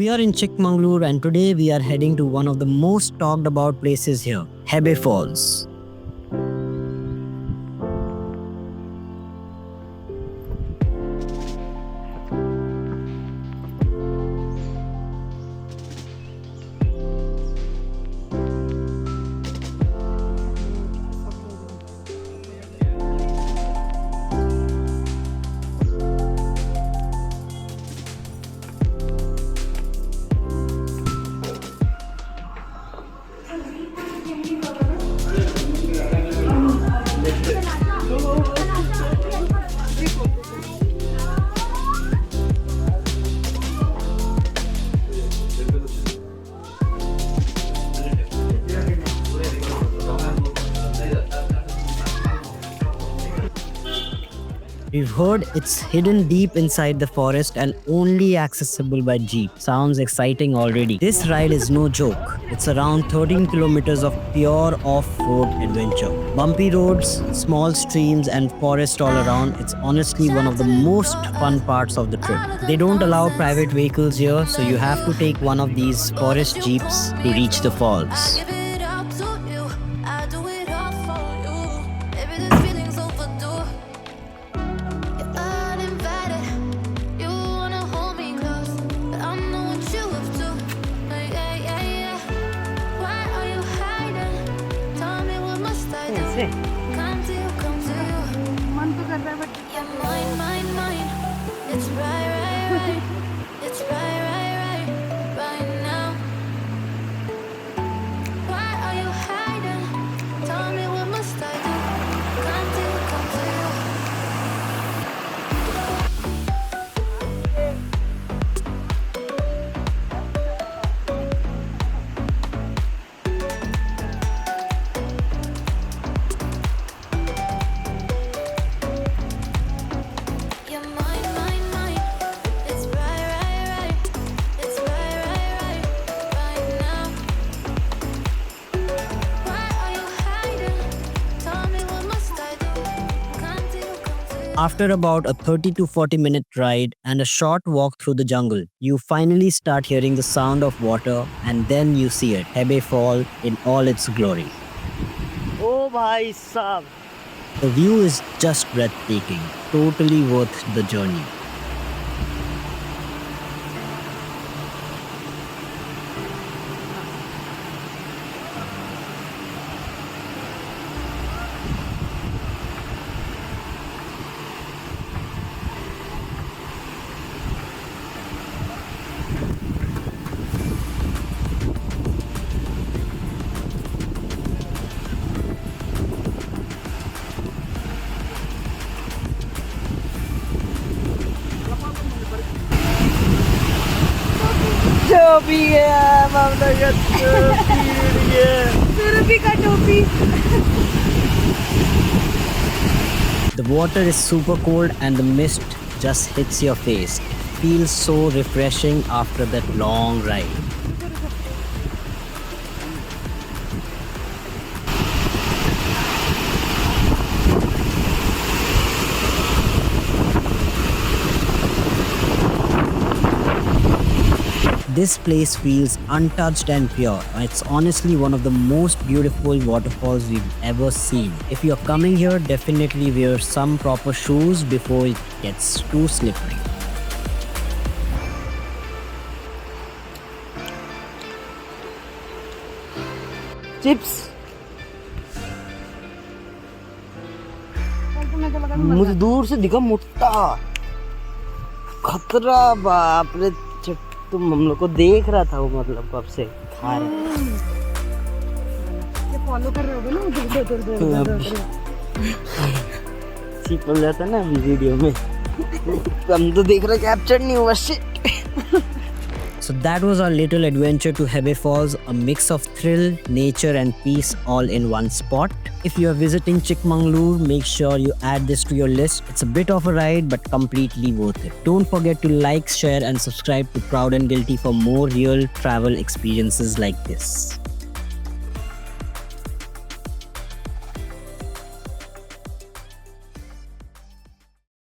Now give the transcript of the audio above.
we are in Chikmagalur and today we are heading to one of the most talked about places here, Hebbe Falls. We've heard it's hidden deep inside the forest and only accessible by jeep. Sounds exciting already. This ride is no joke. It's around 13 kilometers of pure off-road adventure. Bumpy roads, small streams and forest all around. It's honestly one of the most fun parts of the trip. They don't allow private vehicles here, so you have to take one of these forest jeeps to reach the falls. After about a 30 to 40 minute ride and a short walk through the jungle, you finally start hearing the sound of water and then you see it, Hebbe Fall in all its glory. Oh bhai sahab. The view is just breathtaking, totally worth the journey. टोपी है मामला का टोपी का टोपी. The water is super cold and the mist just hits your face. It feels so refreshing after that long ride. This place feels untouched and pure. It's honestly one of the most beautiful waterfalls we've ever seen. If you're coming here, definitely wear some proper shoes before it gets too slippery. Chips. मुझे दूर से दिखा मुट्टा खतरा बाप रे. तुम हम लोग को देख रहा था वो, मतलब कब से खा रहे. फॉलो कर रहे होगे ना सीप हो जाता ना वीडियो में. हम तो देख रहे कैप्चर नहीं हुआ. Shit. So that was our little adventure to Hebbe Falls, a mix of thrill, nature and peace all in one spot. If you are visiting Chikmagalur, make sure you add this to your list. It's a bit of a ride but completely worth it. Don't forget to like, share and subscribe to Proud and Guilty for more real travel experiences like this.